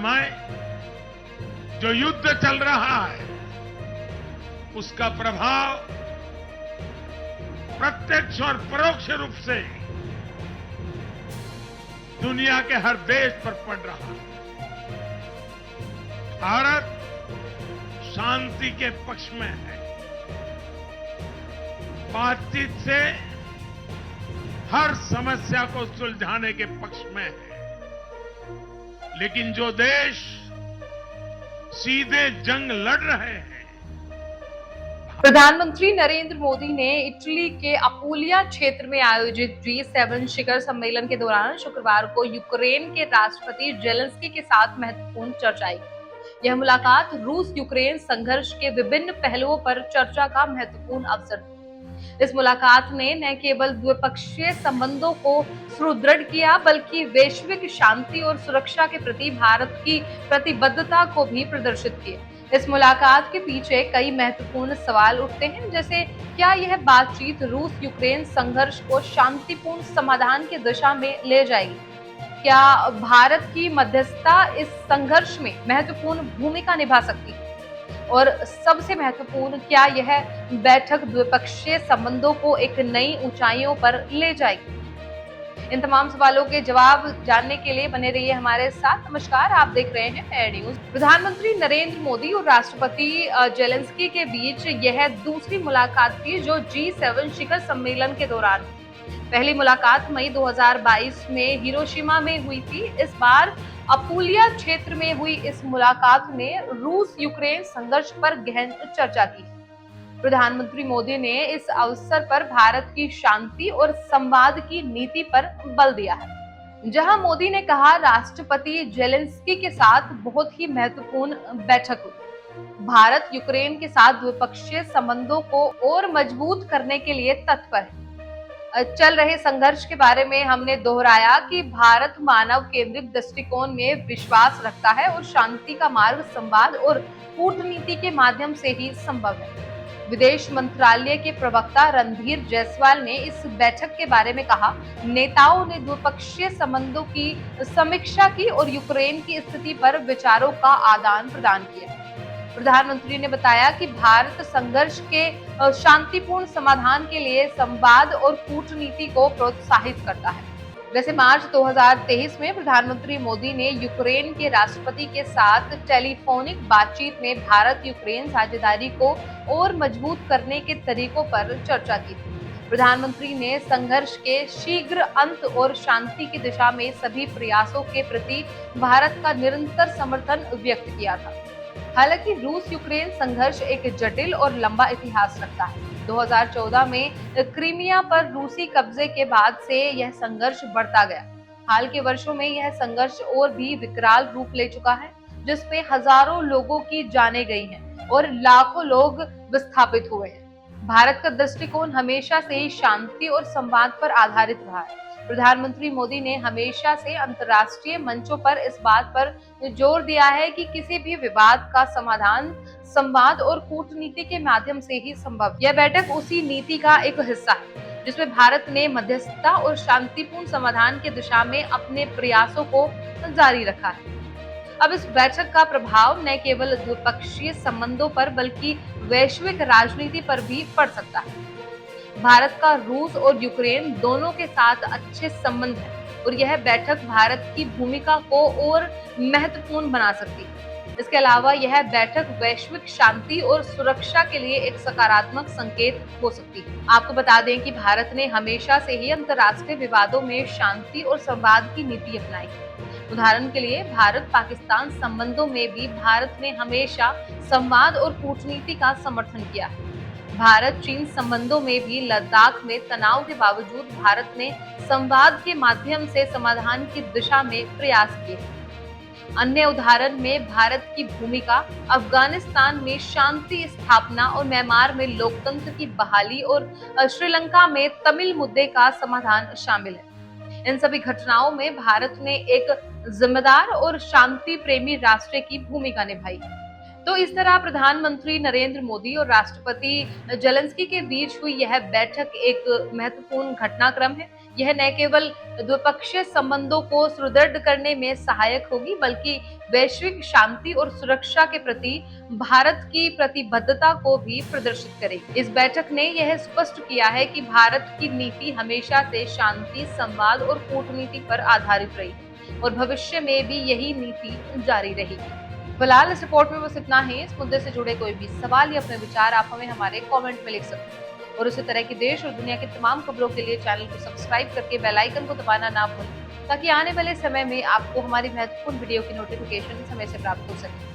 समय जो युद्ध चल रहा है उसका प्रभाव प्रत्यक्ष और परोक्ष रूप से दुनिया के हर देश पर पड़ रहा है। भारत शांति के पक्ष में है, बातचीत से हर समस्या को सुलझाने के पक्ष में है। लेकिन जो देश सीधे जंग लड़ रहे हैं, प्रधानमंत्री नरेंद्र मोदी ने इटली के अपूलिया क्षेत्र में आयोजित G7 शिखर सम्मेलन के दौरान शुक्रवार को यूक्रेन के राष्ट्रपति जेलेंस्की के साथ महत्वपूर्ण चर्चा की। यह मुलाकात रूस यूक्रेन संघर्ष के विभिन्न पहलुओं पर चर्चा का महत्वपूर्ण अवसर था। इस मुलाकात ने न केवल द्विपक्षीय संबंधों को सुदृढ़ किया, बल्कि वैश्विक शांति और सुरक्षा के प्रति भारत की प्रतिबद्धता को भी प्रदर्शित किया। इस मुलाकात के पीछे कई महत्वपूर्ण सवाल उठते हैं, जैसे क्या यह बातचीत रूस यूक्रेन संघर्ष को शांतिपूर्ण समाधान की दिशा में ले जाएगी? क्या भारत की मध्यस्थता इस संघर्ष में महत्वपूर्ण भूमिका निभा सकती है? और सबसे महत्वपूर्ण, क्या यह बैठक द्विपक्षीय संबंधों को एक नई ऊंचाइयों पर ले जाएगी? इन तमाम सवालों के जवाब जानने के लिए बने रहिए हमारे साथ। नमस्कार, आप देख रहे हैं एयर न्यूज। प्रधानमंत्री नरेंद्र मोदी और राष्ट्रपति जेलेंस्की के बीच यह दूसरी मुलाकात थी जो G7 शिखर सम्मेलन के दौरान। पहली मुलाकात मई 2022 में हिरोशिमा में हुई थी। इस बार अपूलिया क्षेत्र में हुई इस मुलाकात ने रूस यूक्रेन संघर्ष पर गहन चर्चा की। प्रधानमंत्री मोदी ने इस अवसर पर भारत की शांति और संवाद की नीति पर बल दिया है। जहां मोदी ने कहा, राष्ट्रपति जेलेंस्की के साथ बहुत ही महत्वपूर्ण बैठक हुई। भारत यूक्रेन के साथ द्विपक्षीय संबंधों को और मजबूत करने के लिए तत्पर है। चल रहे संघर्ष के बारे में हमने दोहराया कि भारत मानव केंद्रित दृष्टिकोण में विश्वास रखता है और शांति का मार्ग संवाद और कूटनीति के माध्यम से ही संभव है। विदेश मंत्रालय के प्रवक्ता रणधीर जायसवाल ने इस बैठक के बारे में कहा, नेताओं ने द्विपक्षीय संबंधों की समीक्षा की और यूक्रेन की स्थिति पर विचारों का आदान प्रदान किया। प्रधानमंत्री ने बताया कि भारत संघर्ष के शांतिपूर्ण समाधान के लिए संवाद और कूटनीति को प्रोत्साहित करता है। वैसे मार्च 2023 में प्रधानमंत्री मोदी ने यूक्रेन के राष्ट्रपति के साथ टेलीफोनिक बातचीत में भारत यूक्रेन साझेदारी को और मजबूत करने के तरीकों पर चर्चा की। प्रधानमंत्री ने संघर्ष के शीघ्र अंत और शांति की दिशा में सभी प्रयासों के प्रति भारत का निरंतर समर्थन व्यक्त किया था। हालांकि रूस यूक्रेन संघर्ष एक जटिल और लंबा इतिहास रखता है। 2014 में क्रीमिया पर रूसी कब्जे के बाद से यह संघर्ष बढ़ता गया। हाल के वर्षों में यह संघर्ष और भी विकराल रूप ले चुका है, जिसमें हजारों लोगों की जानें गई हैं और लाखों लोग विस्थापित हुए हैं। भारत का दृष्टिकोण हमेशा से ही शांति और संवाद पर आधारित रहा है। प्रधानमंत्री मोदी ने हमेशा से अंतर्राष्ट्रीय मंचों पर इस बात पर जोर दिया है कि किसी भी विवाद का समाधान संवाद और कूटनीति के माध्यम से ही संभव। यह बैठक उसी नीति का एक हिस्सा है जिसमें भारत ने मध्यस्थता और शांतिपूर्ण समाधान की दिशा में अपने प्रयासों को जारी रखा है। अब इस बैठक का प्रभाव न केवल द्विपक्षीय संबंधों पर बल्कि वैश्विक राजनीति पर भी पड़ सकता है। भारत का रूस और यूक्रेन दोनों के साथ अच्छे संबंध हैं और यह बैठक भारत की भूमिका को और महत्वपूर्ण बना सकती है। इसके अलावा यह बैठक वैश्विक शांति और सुरक्षा के लिए एक सकारात्मक संकेत हो सकती है। आपको बता दें कि भारत ने हमेशा से ही अंतर्राष्ट्रीय विवादों में शांति और संवाद की नीति अपनाई है। उदाहरण के लिए भारत पाकिस्तान संबंधों में भी भारत ने हमेशा संवाद और कूटनीति का समर्थन किया है। भारत चीन संबंधों में भी लद्दाख में तनाव के बावजूद भारत ने संवाद के माध्यम से समाधान की दिशा में प्रयास किए। अन्य उदाहरण में भारत की भूमिका अफगानिस्तान में शांति स्थापना और म्यांमार में लोकतंत्र की बहाली और श्रीलंका में तमिल मुद्दे का समाधान शामिल है। इन सभी घटनाओं में भारत ने एक जिम्मेदार और शांति प्रेमी राष्ट्र की भूमिका निभाई। तो इस तरह प्रधानमंत्री नरेंद्र मोदी और राष्ट्रपति जेलेंस्की के बीच हुई यह बैठक एक महत्वपूर्ण घटनाक्रम है। यह न केवल द्विपक्षीय संबंधों को सुदृढ़ करने में सहायक होगी, बल्कि वैश्विक शांति और सुरक्षा के प्रति भारत की प्रतिबद्धता को भी प्रदर्शित करेगी। इस बैठक ने यह स्पष्ट किया है कि भारत की नीति हमेशा से शांति, संवाद और कूटनीति पर आधारित रही और भविष्य में भी यही नीति जारी रहेगी। फिलहाल इस रिपोर्ट में बस इतना ही। इस मुद्दे से जुड़े कोई भी सवाल या अपने विचार आप हमें हमारे कमेंट में लिख सकते हैं और उसी तरह की देश और दुनिया की तमाम खबरों के लिए चैनल को सब्सक्राइब करके बेल आइकन को दबाना ना भूलें, ताकि आने वाले समय में आपको हमारी महत्वपूर्ण वीडियो की नोटिफिकेशन समय से प्राप्त हो सके।